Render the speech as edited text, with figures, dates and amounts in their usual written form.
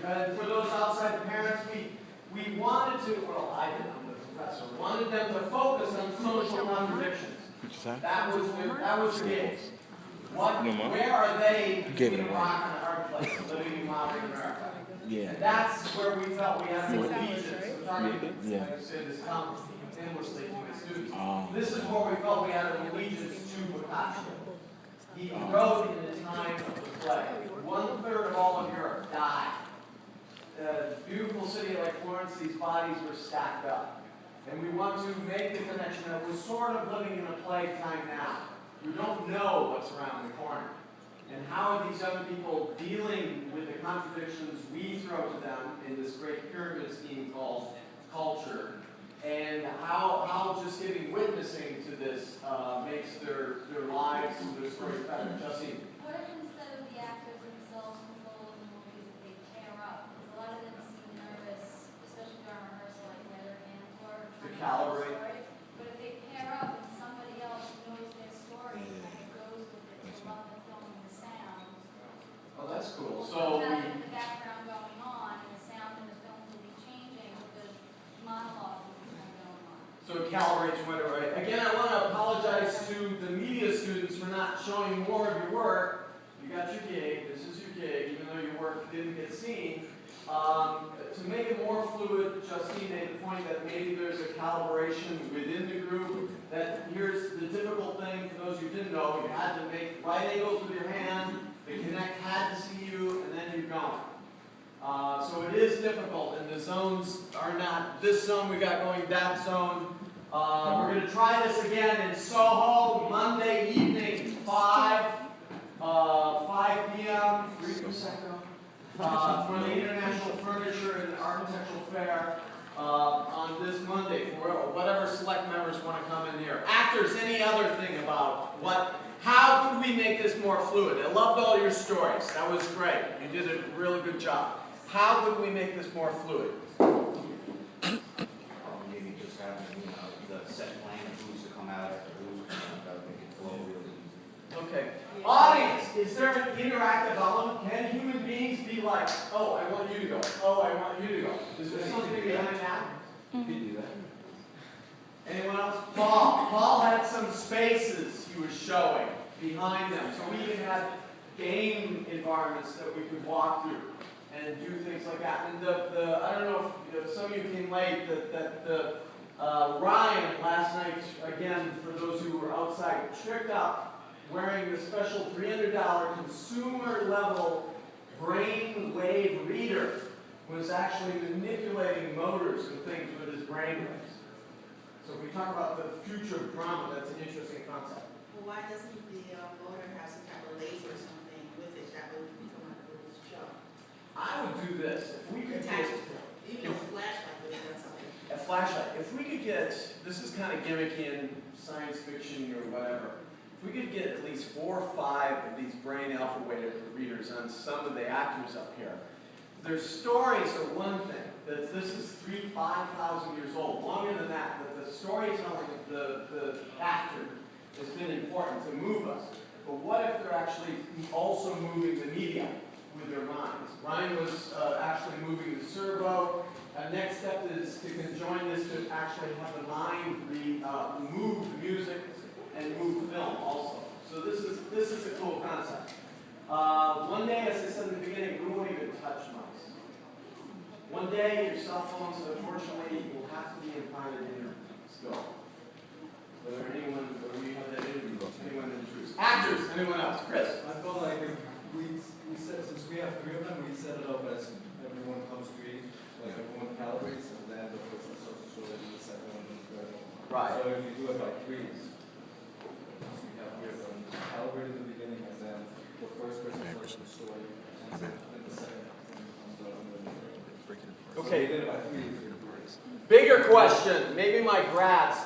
And for those outside parents, we wanted to, well, I did, I'm the professor, wanted them to focus on social contradictions. That was the game. Where are they between a rock and a hard place, living in modern America? Yeah. And that's where we felt we had an allegiance. So like I said, this comes endlessly to the students. This is where we felt we had an allegiance to Boccaccio. He wrote in the time of the plague. 1/3 of all of Europe died. A beautiful city like Florence, these bodies were stacked up. And we want to make the connection that we're sort of living in a plague time now. We don't know what's around the corner. And how are these young people dealing with the contradictions we throw to them in this great pyramid scheme called culture? And how just witnessing to this makes their lives, their stories better. Justine? What if instead of the actors themselves controlling the movies, that they pair up? Because a lot of them seem nervous, especially during rehearsal, like where their hands were. To calibrate. But if they pair up and somebody else knows their story and kind of goes with it, to love the film and the sound. Oh, that's cool. So that in the background going on, and the sound in the film will be changing with the monologue that's going on. So it calibrates whatever. Again, I want to apologize to the media students for not showing more of your work. You got your gig. This is your gig, even though your work didn't get seen. To make it more fluid, Justine made the point that maybe there's a calibration within the group. That here's the difficult thing for those who didn't know. You had to make right angles with your hand. The Connect had to see you, and then you're going. So it is difficult, and the zones are not this zone we got going, that zone. We're going to try this again in Soho, Monday evening, 5 p.m. 3 Prosecco, for the International Furniture and Architectural Fair on this Monday, for whatever select members want to come in here. Actors, any other thing about how could we make this more fluid? I loved all your stories. That was great. You did a really good job. How could we make this more fluid? Maybe just having, the set plan of who's to come out after who's to come out, that would make it flow really easy. Okay. Audience, is there an interactive element? Can human beings be like, oh, I want you to go. Oh, I want you to go. Is there something behind that? You could do that. Anyone else? Paul had some spaces he was showing behind them. So we even had game environments that we could walk through and do things like that. And I don't know if some of you came late, Ryan last night, again, for those who were outside, tricked up wearing the special $300 consumer level brain wave reader, was actually manipulating motors and things with his brain waves. So if we talk about the future of drama, that's an interesting concept. Well, why doesn't the motor have some type of laser or something with it that would come out of this show? I would do this. If we could Attach get it to it. Even a flashlight would have done something. a flashlight, if we could get, this is kind of gimmicky in science fiction or whatever, if we could get at least 4 or 5 of these brain alpha wave readers on some of the actors up here, their stories are one thing. This is 5,000 years old, longer than that, but the storytelling of the actor has been important to move us. But what if they're actually also moving the media with their minds? Ryan was actually moving the servo. Next step is to conjoin this to actually have the mind move the music and move film also. So this is a cool concept. One day, as I said in the beginning, we won't even touch mice. One day, your cell phones, unfortunately, will have to be implanted in your skull. Whether we have that interview, anyone intrudes. Actors, anyone else? Chris. I felt like we said, since we have 3 of them, we set it up as everyone comes to each, like everyone calibrates, and then the first one starts to show that the second one is better. Right. So if you do it by 3s, we have here them calibrated in the beginning, and then the first person starts the story, and then the second comes out, and then Okay. so we did it by 3s. Bigger question. Maybe my grads